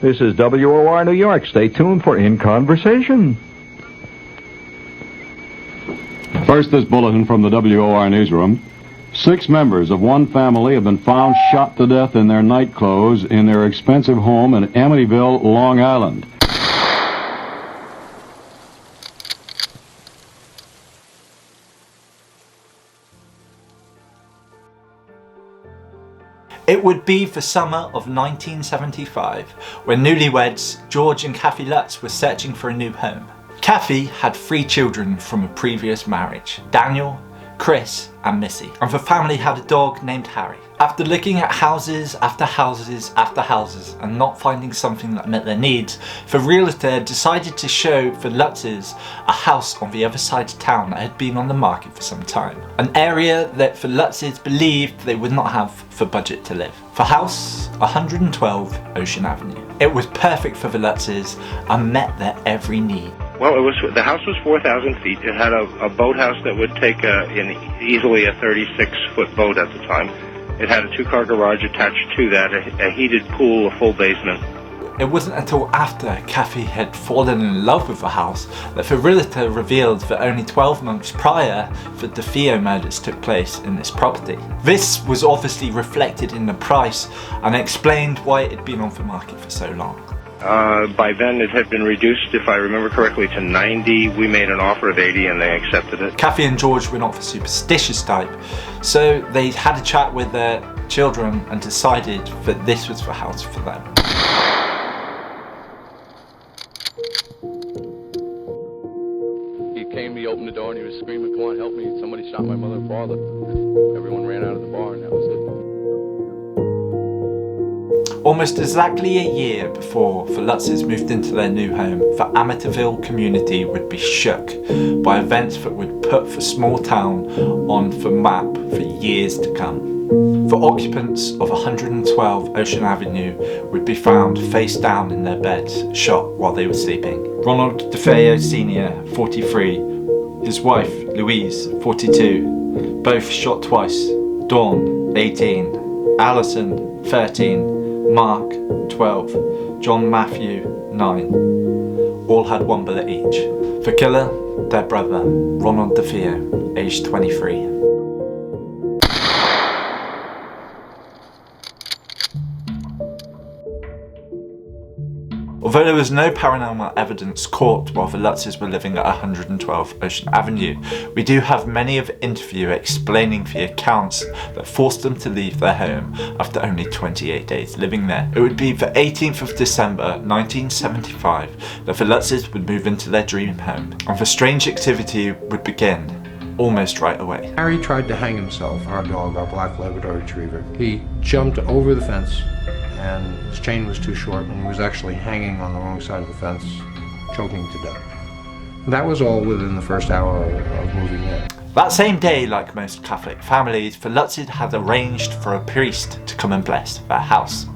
This is WOR New York. Stay tuned for In Conversation. First, this bulletin from the WOR newsroom. 6 members of one family have been found shot to death in their night clothes in their expensive home in Amityville, Long Island. It would be the summer of 1975 when newlyweds George and Kathy Lutz were searching for a new home. Kathy had 3 children from a previous marriage, Daniel, Chris and Missy, and the family had a dog named Harry. After looking at houses after houses after houses and not finding something that met their needs, the realtor decided to show the Lutzes a house on the other side of town that had been on the market for some time. An area that the Lutzes believed they would not have the budget to live. The house, 112 Ocean Avenue. It was perfect for the Lutzes and met their every need. Well, the house was 4,000 feet. It had a boathouse that would take easily a 36-foot boat at the time. It had a 2-car garage attached to that, a heated pool, a full basement. It wasn't until after Kathy had fallen in love with the house that the realtor revealed that only 12 months prior the DeFeo murders took place in this property. This was obviously reflected in the price and explained why it had been on the market for so long. By then it had been reduced, if I remember correctly, to 90. We made an offer of 80 and they accepted it. Kathy and George were not the superstitious type, so they had a chat with their children and decided that this was the house for them. He came, he opened the door and he was screaming, "Come on, help me, somebody shot my mother and father." Everyone ran out of the bar and that was it. Almost exactly a year before the Lutzes moved into their new home, the Amityville community would be shook by events that would put the small town on the map for years to come. The occupants of 112 Ocean Avenue would be found face down in their beds, shot while they were sleeping. Ronald DeFeo Sr., 43, his wife, Louise, 42, both shot twice. Dawn, 18, Allison, 13, Mark, 12, John Matthew, 9. All had 1 bullet each. The killer, their brother, Ronald DeFeo, aged 23. Although there was no paranormal evidence caught while the Lutzes were living at 112 Ocean Avenue, we do have many of the interview explaining the accounts that forced them to leave their home after only 28 days living there. It would be the 18th of December 1975 that the Lutzes would move into their dream home, and the strange activity would begin almost right away. Harry tried to hang himself, our dog, our black Labrador retriever. He jumped over the fence and his chain was too short and he was actually hanging on the wrong side of the fence, choking to death. That was all within the first hour of moving in. That same day, like most Catholic families, the Lutzes had arranged for a priest to come and bless their house.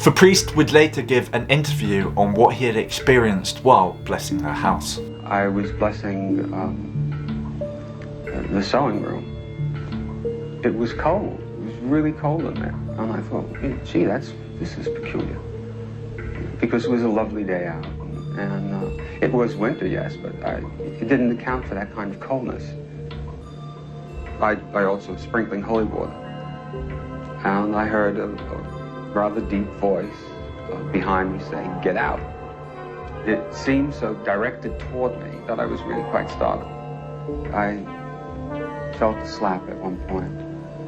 The priest would later give an interview on what he had experienced while blessing their house. I was blessing the sewing room. It was cold. It was really cold in there. And I thought, gee, this is peculiar. Because it was a lovely day out. And it was winter, yes, but it didn't account for that kind of coldness. By also sprinkling holy water. And I heard a rather deep voice behind me saying, "Get out." It seemed so directed toward me that I was really quite startled. I felt a slap at one point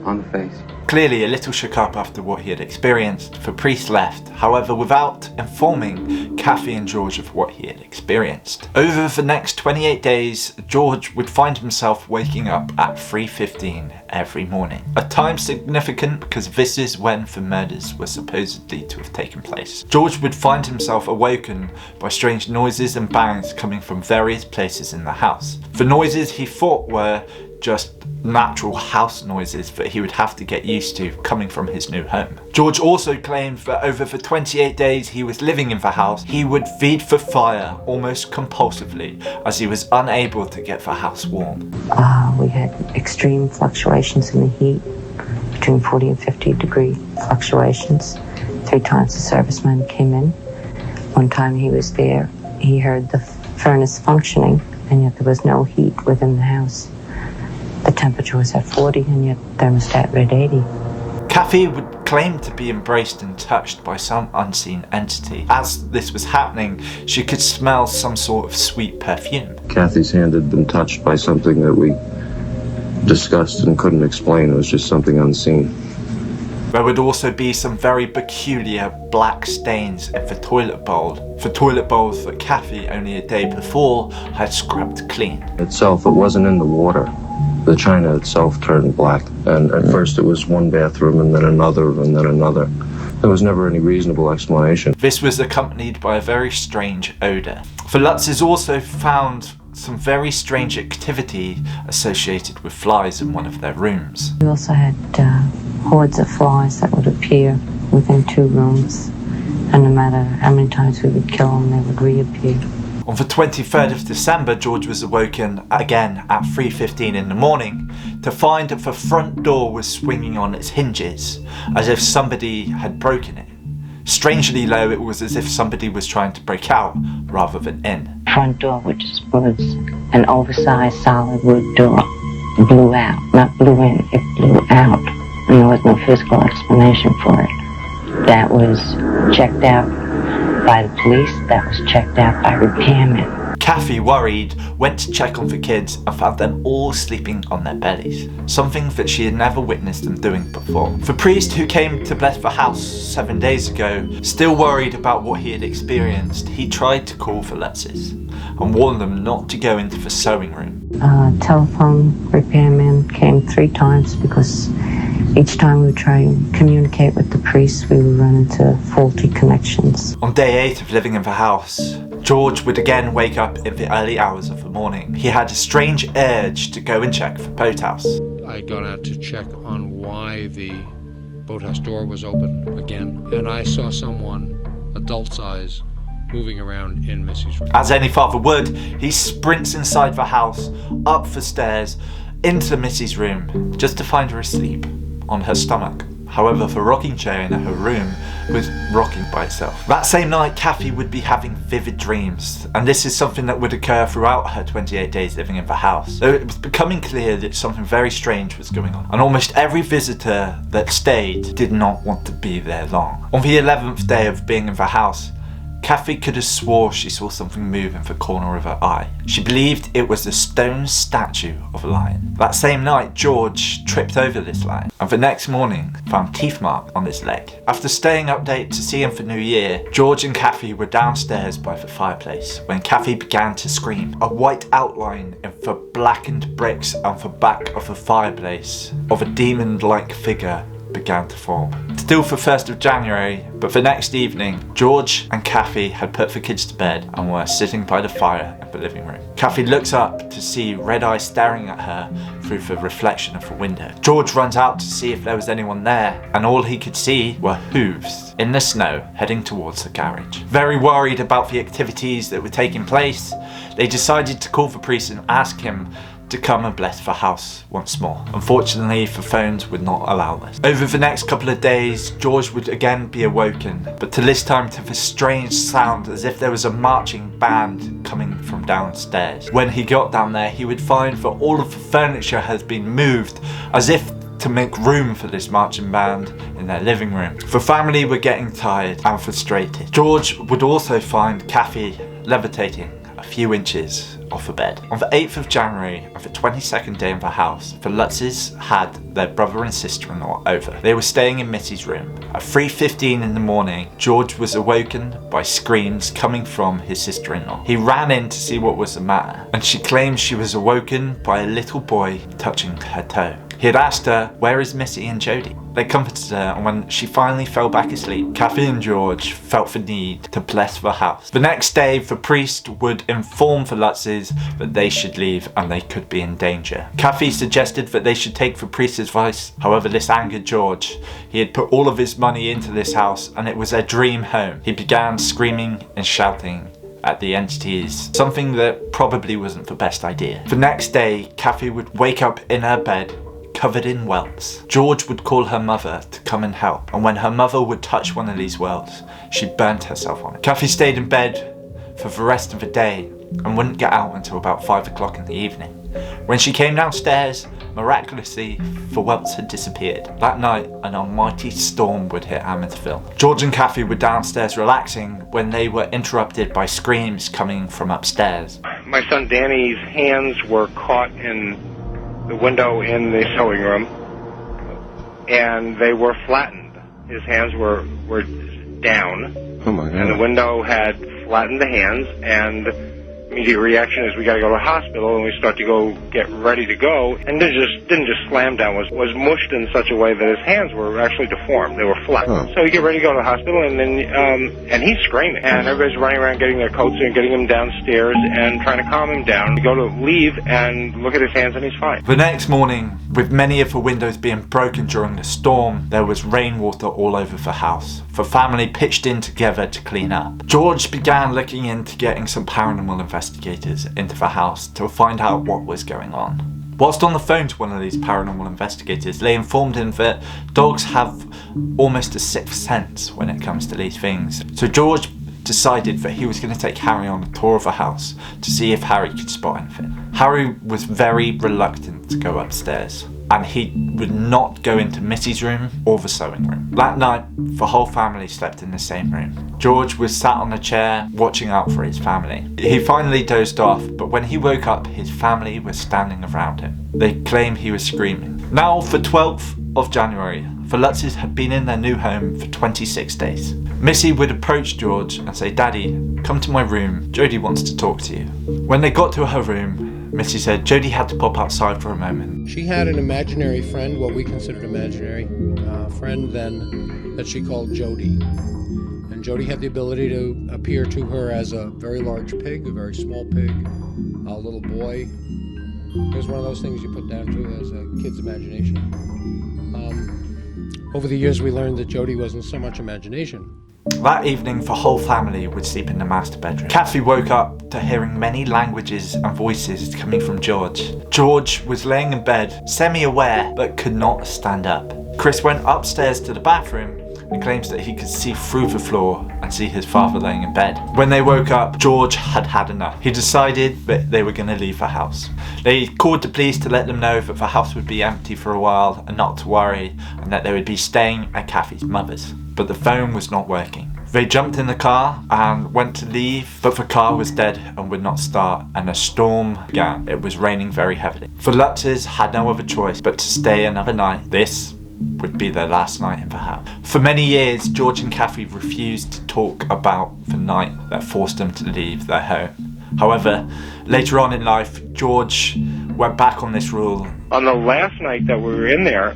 on the face. Clearly a little shook up after what he had experienced, the priest left, however without informing Kathy and George of what he had experienced. Over the next 28 days, George would find himself waking up at 3:15 every morning. A time significant because this is when the murders were supposedly to have taken place. George would find himself awoken by strange noises and bangs coming from various places in the house. The noises he thought were just natural house noises that he would have to get used to coming from his new home. George also claimed that over the 28 days he was living in the house, he would feed the fire almost compulsively as he was unable to get the house warm. We had extreme fluctuations in the heat, between 40 and 50 degree fluctuations. 3 times the servicemen came in. One time he was there, he heard the furnace functioning, and yet there was no heat within the house. The temperature was at 40, and yet thermostat read 80. Kathy would claim to be embraced and touched by some unseen entity. As this was happening, she could smell some sort of sweet perfume. Kathy's hand had been touched by something that we discussed and couldn't explain. It was just something unseen. There would also be some very peculiar black stains in the toilet bowl. For toilet bowls that Kathy only a day before had scrubbed clean. Itself, it wasn't in the water. The china itself turned black, and at first it was one bathroom and then another and then another. There was never any reasonable explanation. This was accompanied by a very strange odour. The Lutzes also found some very strange activity associated with flies in one of their rooms. We also had hordes of flies that would appear within 2 rooms, and no matter how many times we would kill them, they would reappear. On the 23rd of December, George was awoken again at 3:15 in the morning to find that the front door was swinging on its hinges, as if somebody had broken it. Strangely though, it was as if somebody was trying to break out rather than in. Front door, which was an oversized solid wood door, blew out. Not blew in, it blew out. And there was no physical explanation for it. That was checked out by the police, that was checked out by repairmen. Kathy, worried, went to check on the kids and found them all sleeping on their bellies, something that she had never witnessed them doing before. The priest who came to bless the house 7 days ago, still worried about what he had experienced, he tried to call the Lutzes and warned them not to go into the sewing room. Telephone repairman came 3 times because each time we would try and communicate with the priest, we would run into faulty connections. On day 8 of living in the house, George would again wake up in the early hours of the morning. He had a strange urge to go and check the boathouse. I had gone out to check on why the boathouse door was open again, and I saw someone, adult size, moving around in Missy's room. As any father would, he sprints inside the house, up the stairs, into Missy's room, just to find her asleep on her stomach. However, the rocking chair in her room was rocking by itself. That same night, Kathy would be having vivid dreams, and this is something that would occur throughout her 28 days living in the house. So it was becoming clear that something very strange was going on, and almost every visitor that stayed did not want to be there long. On the 11th day of being in the house, Kathy could have swore she saw something move in the corner of her eye. She believed it was a stone statue of a lion. That same night, George tripped over this lion, and the next morning found teeth marks on his leg. After staying up late to see him for New Year, George and Kathy were downstairs by the fireplace when Kathy began to scream. A white outline in the blackened bricks on the back of the fireplace of a demon-like figure began to form. Still for 1st of January, but the next evening, George and Kathy had put the kids to bed and were sitting by the fire in the living room. Kathy looks up to see red eyes staring at her through the reflection of the window. George runs out to see if there was anyone there, and all he could see were hooves in the snow heading towards the garage. Very worried about the activities that were taking place, they decided to call the priest and ask him to come and bless the house once more. Unfortunately, the phones would not allow this. Over the next couple of days, George would again be awoken, but to this time to the strange sound as if there was a marching band coming from downstairs. When he got down there, he would find that all of the furniture has been moved as if to make room for this marching band in their living room. The family were getting tired and frustrated. George would also find Kathy levitating a few inches off the bed. On the 8th of January, on the 22nd day in the house, the Lutzes had their brother and sister-in-law over. They were staying in Missy's room. At 3:15 in the morning, George was awoken by screams coming from his sister-in-law. He ran in to see what was the matter, and she claimed she was awoken by a little boy touching her toe. He had asked her, "Where is Missy and Jody?" They comforted her, and when she finally fell back asleep, Kathy and George felt the need to bless the house. The next day, the priest would inform the Lutzes that they should leave and they could be in danger. Kathy suggested that they should take the priest's advice. However, this angered George. He had put all of his money into this house and it was their dream home. He began screaming and shouting at the entities, something that probably wasn't the best idea. The next day, Kathy would wake up in her bed covered in welts. George would call her mother to come and help, and when her mother would touch one of these welts, she burnt herself on it. Kathy stayed in bed for the rest of the day and wouldn't get out until about 5 o'clock in the evening. When she came downstairs, miraculously, the welts had disappeared. That night, an almighty storm would hit Amityville. George and Kathy were downstairs relaxing when they were interrupted by screams coming from upstairs. My son Danny's hands were caught in the window in the sewing room, and they were flattened. His hands were down, Oh my God. and the window had flattened the hands, and immediate reaction is we got to go to the hospital, and we start to go get ready to go, and didn't just slam down, was mushed in such a way that his hands were actually deformed. They were flat. Oh. So we get ready to go to the hospital, and then and he's screaming, and everybody's running around getting their coats and getting him downstairs and trying to calm him down. We go to leave and look at his hands, and he's fine. The next morning, with many of the windows being broken during the storm, there was rainwater all over the house. The family pitched in together to clean up. George began looking into getting some paranormal investigators into the house to find out what was going on. Whilst on the phone to one of these paranormal investigators, they informed him that dogs have almost a sixth sense when it comes to these things. So George decided that he was going to take Harry on a tour of the house to see if Harry could spot anything. Harry was very reluctant to go upstairs, and he would not go into Missy's room or the sewing room. That night, the whole family slept in the same room. George was sat on a chair watching out for his family. He finally dozed off, but when he woke up, his family was standing around him. They claimed he was screaming. Now, the 12th of January, the Lutzes had been in their new home for 26 days. Missy would approach George and say, "Daddy, come to my room. Jodie wants to talk to you." When they got to her room, Missy said Jodie had to pop outside for a moment. She had an imaginary friend, what we considered imaginary, friend then, that she called Jodie. And Jodie had the ability to appear to her as a very large pig, a very small pig, a little boy. It was one of those things you put down to as a kid's imagination. Over the years, we learned that Jodie wasn't so much imagination. That evening, the whole family would sleep in the master bedroom. Kathy woke up to hearing many languages and voices coming from George. George was laying in bed, semi-aware, but could not stand up. Chris went upstairs to the bathroom and claims that he could see through the floor and see his father laying in bed. When they woke up, George had had enough. He decided that they were going to leave the house. They called the police to let them know that the house would be empty for a while and not to worry, and that they would be staying at Kathy's mother's. But the phone was not working. They jumped in the car and went to leave, but the car was dead and would not start, and a storm began. It was raining very heavily. The Lutzes had no other choice but to stay another night. This would be their last night in the house. For many years, George and Kathy refused to talk about the night that forced them to leave their home. However, later on in life, George went back on this rule. On the last night that we were in there,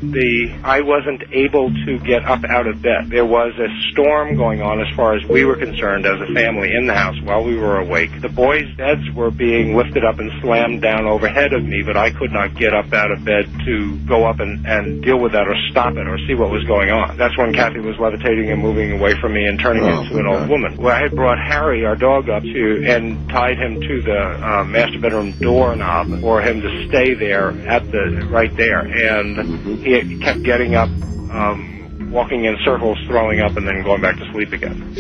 I wasn't able to get up out of bed. There was a storm going on as far as we were concerned as a family in the house while we were awake. The boys' beds were being lifted up and slammed down overhead of me, but I could not get up out of bed to go up and deal with that or stop it or see what was going on. That's when Kathy was levitating and moving away from me and turning into an old woman. Well, I had brought Harry, our dog, up and tied him to the master bedroom doorknob for him to stay there right there, and he kept getting up, walking in circles, throwing up, and then going back to sleep again.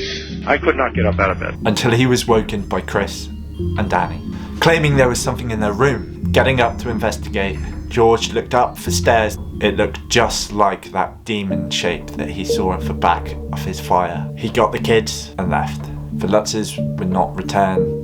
I could not get up out of bed. Until he was woken by Chris and Danny, claiming there was something in their room. Getting up to investigate, George looked up the stairs. It looked just like that demon shape that he saw at the back of his fire. He got the kids and left. The Lutzes would not return.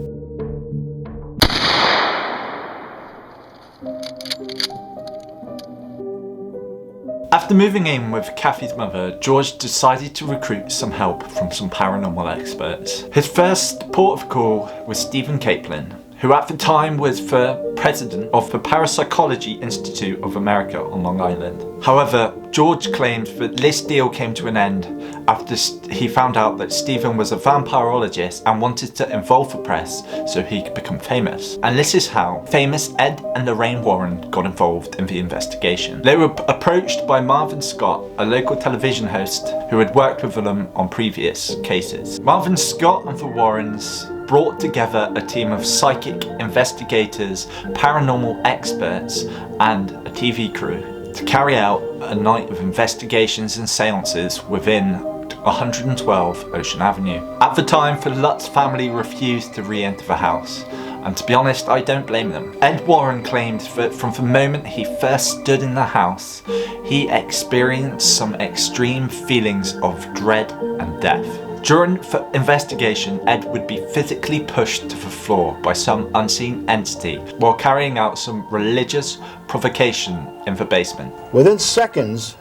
After moving in with Kathy's mother, George decided to recruit some help from some paranormal experts. His first port of call was Stephen Kaplan, who at the time was the president of the Parapsychology Institute of America on Long Island. However, George claimed that this deal came to an end after he found out that Stephen was a vampirologist and wanted to involve the press so he could become famous. And this is how famous Ed and Lorraine Warren got involved in the investigation. They were approached by Marvin Scott, a local television host who had worked with them on previous cases. Marvin Scott and the Warrens brought together a team of psychic investigators, paranormal experts, and a TV crew to carry out a night of investigations and seances within the 112 Ocean Avenue. At the time, the Lutz family refused to re-enter the house, and to be honest, I don't blame them. Ed Warren claimed that from the moment he first stood in the house, he experienced some extreme feelings of dread and death. During the investigation, Ed would be physically pushed to the floor by some unseen entity while carrying out some religious provocation in the basement. Within seconds,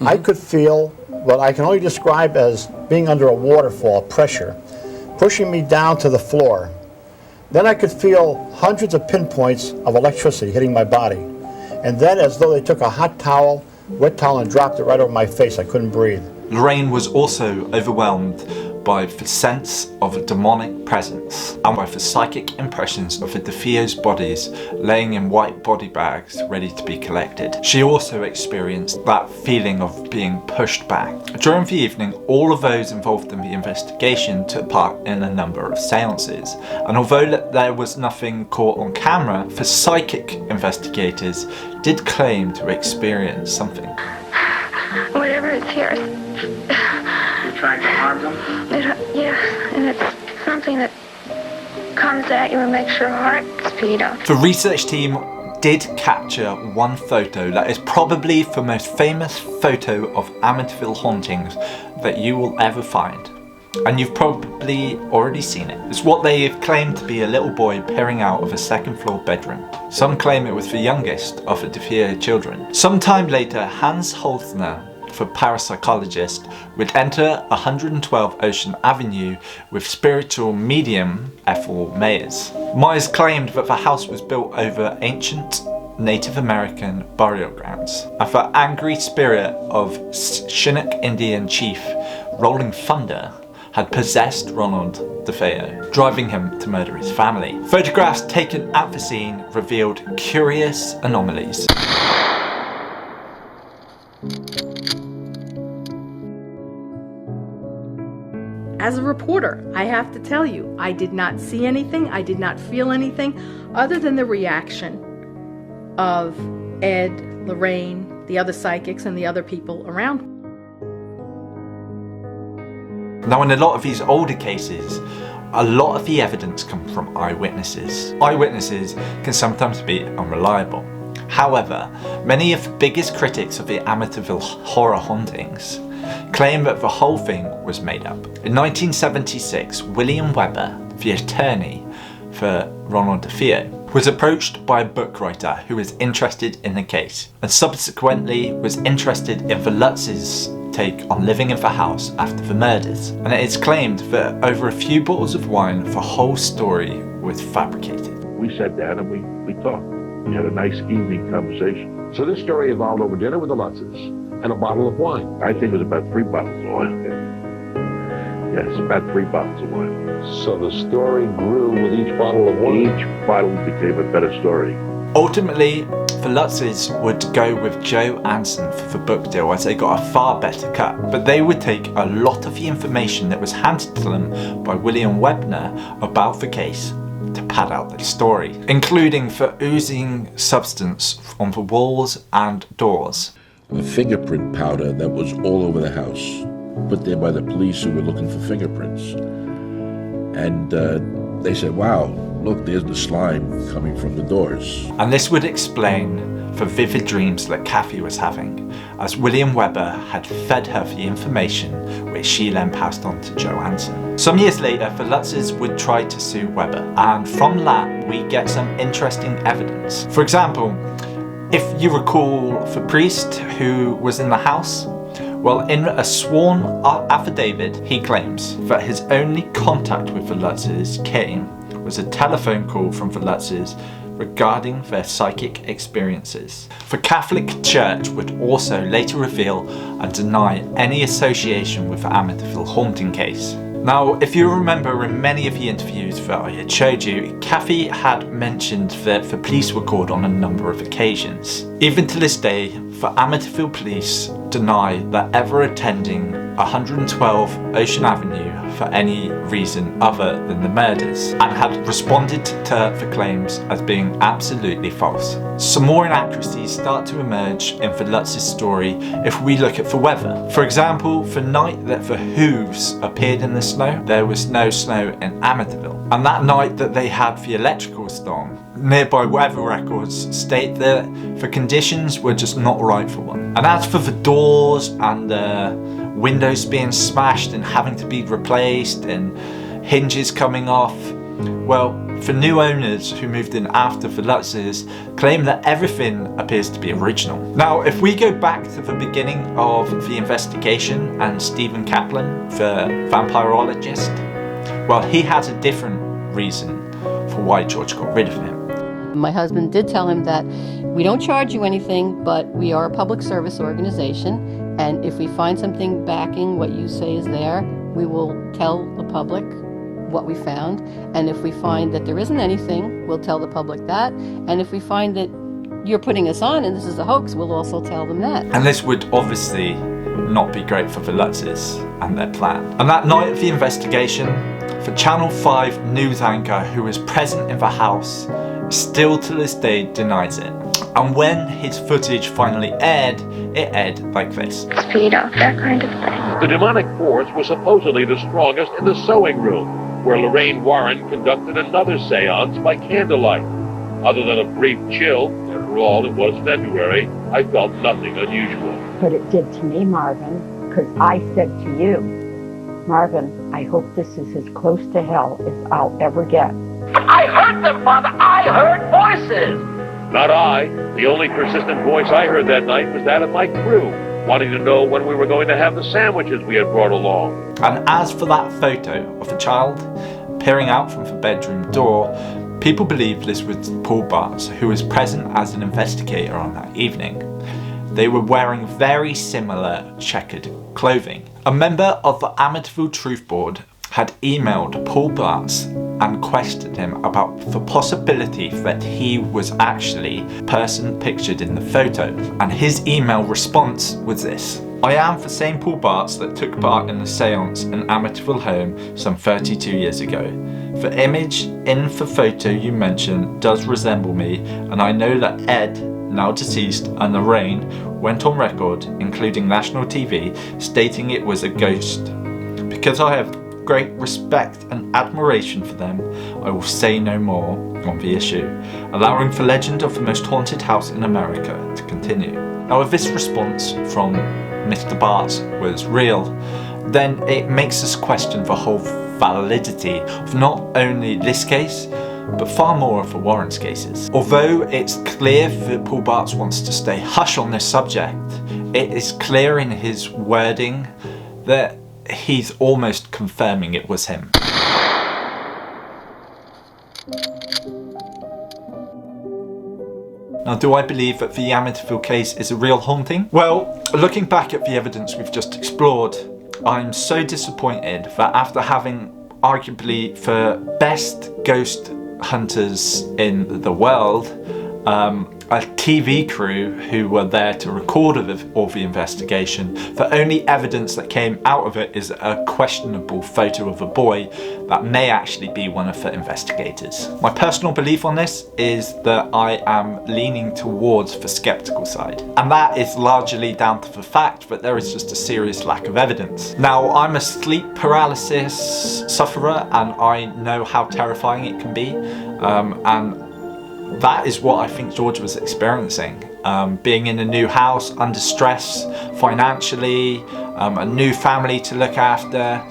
I could feel what I can only describe as being under a waterfall, pressure, pushing me down to the floor. Then I could feel hundreds of pinpoints of electricity hitting my body. And then, as though they took a hot towel, wet towel, and dropped it right over my face, I couldn't breathe. Lorraine was also overwhelmed by the sense of a demonic presence and by the psychic impressions of the DeFeo's bodies laying in white body bags ready to be collected. She also experienced that feeling of being pushed back. During the evening, all of those involved in the investigation took part in a number of seances, and although there was nothing caught on camera, the psychic investigators did claim to experience something. Whatever is here. You're trying to harm them? Yeah, and it's something that comes at you and makes your heart speed up. The research team did capture one photo that is probably the most famous photo of Amityville hauntings that you will ever find. And you've probably already seen it. It's what they have claimed to be a little boy peering out of a second floor bedroom. Some claim it was the youngest of the DeFeo children. Sometime later, Hans Holzner, the parapsychologist, would enter 112 Ocean Avenue with spiritual medium Ethel Myers. Myers claimed that the house was built over ancient Native American burial grounds, and the angry spirit of Chinook Indian chief Rolling Thunder had possessed Ronald DeFeo, driving him to murder his family. Photographs taken at the scene revealed curious anomalies. As a reporter, I have to tell you, I did not see anything, I did not feel anything other than the reaction of Ed, Lorraine, the other psychics, and the other people around. Now, in a lot of these older cases, a lot of the evidence comes from eyewitnesses. Eyewitnesses can sometimes be unreliable. However, many of the biggest critics of the Amityville horror hauntings claim that the whole thing was made up. In 1976, William Weber, the attorney for Ronald DeFeo, was approached by a book writer who was interested in the case, and subsequently was interested in the Lutz's take on living in the house after the murders. And it is claimed that over a few bottles of wine, the whole story was fabricated. We sat down and we talked. We had a nice evening conversation. So this story evolved over dinner with the Lutzes and a bottle of wine. I think it was about 3 bottles of wine. Yes, about 3 bottles of wine. So the story grew with each bottle of wine? Each bottle became a better story. Ultimately, the Lutzes would go with Joe Anson for the book deal as they got a far better cut, but they would take a lot of the information that was handed to them by William Weber about the case to pad out the story, including the oozing substance on the walls and doors. The fingerprint powder that was all over the house, put there by the police who were looking for fingerprints. And they said, wow, look, there's the slime coming from the doors. And this would explain the vivid dreams that Kathy was having, as William Weber had fed her the information which she then passed on to Joe Anson. Some years later, the Lutzes would try to sue Weber, and from that we get some interesting evidence. For example, if you recall the priest who was in the house, well, in a sworn affidavit, he claims that his only contact with the Lutzes was a telephone call from the Lutzes regarding their psychic experiences. The Catholic Church would also later reveal and deny any association with the Amityville haunting case. Now, if you remember in many of the interviews that I had showed you, Kathy had mentioned that the police were called on a number of occasions. Even to this day, the Amityville police deny that ever attending 112 Ocean Avenue for any reason other than the murders, and had responded to the claims as being absolutely false. Some more inaccuracies start to emerge in the Lutz's story if we look at the weather. For example, the night that the hooves appeared in the snow, there was no snow in Amityville. And that night that they had the electrical storm, nearby weather records state that the conditions were just not right for one. And as for the doors and the windows being smashed and having to be replaced and hinges coming off, well, the new owners who moved in after the Lutzes claim that everything appears to be original. Now, if we go back to the beginning of the investigation and Stephen Kaplan, the vampirologist, well, he has a different reason for why George got rid of him. My husband did tell him that we don't charge you anything, but we are a public service organization, and if we find something backing what you say is there, we will tell the public what we found, and if we find that there isn't anything, we'll tell the public that, and if we find that you're putting us on and this is a hoax, we'll also tell them that. And this would obviously not be great for the Lutzes and their plan. And that night of the investigation, the Channel 5 news anchor who was present in the house still to this day denies it. And when his footage finally aired, it aired like this. Speed up, that kind of thing. The demonic force was supposedly the strongest in the sewing room, where Lorraine Warren conducted another seance by candlelight. Other than a brief chill, after all, it was February, I felt nothing unusual. But it did to me, Marvin, because I said to you, Marvin, I hope this is as close to hell as I'll ever get. I heard them, Father! I heard voices! Not I. The only persistent voice I heard that night was that of my crew, wanting to know when we were going to have the sandwiches we had brought along. And as for that photo of the child peering out from the bedroom door, people believe this was Paul Bartz, who was present as an investigator on that evening. They were wearing very similar checkered clothing. A member of the Amityville Truth Board had emailed Paul Bartz and questioned him about the possibility that he was actually the person pictured in the photo. And his email response was this: I am the same Paul Bartz that took part in the seance in Amityville home some 32 years ago. The image in the photo you mentioned does resemble me, and I know that Ed, now deceased, and Lorraine went on record, including national TV, stating it was a ghost. Because I have great respect and admiration for them, I will say no more on the issue, allowing the legend of the most haunted house in America to continue. Now, if this response from Mr. Bartz was real, then it makes us question the whole validity of not only this case, but far more of the Warrens cases. Although it's clear that Paul Bartz wants to stay hush on this subject, it is clear in his wording that he's almost confirming it was him. Now, do I believe that the Amityville case is a real haunting? Well, looking back at the evidence we've just explored, I'm so disappointed that after having arguably the best ghost hunters in the world, a TV crew who were there to record all the investigation, the only evidence that came out of it is a questionable photo of a boy that may actually be one of the investigators. My personal belief on this is that I am leaning towards the skeptical side, and that is largely down to the fact that there is just a serious lack of evidence. Now, I'm a sleep paralysis sufferer, and I know how terrifying it can be, and that is what I think George was experiencing. Being in a new house, under stress financially, a new family to look after,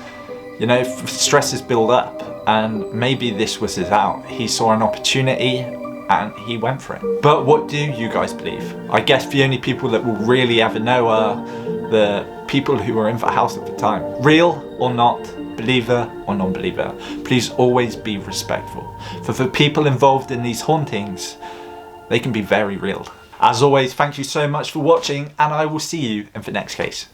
you know, stresses build up, and maybe this was his out. He saw an opportunity and he went for it. But what do you guys believe? I guess the only people that will really ever know are the people who were in the house at the time. Real or not, believer or non-believer, please always be respectful. For the people involved in these hauntings, they can be very real. As always, thank you so much for watching, and I will see you in the next case.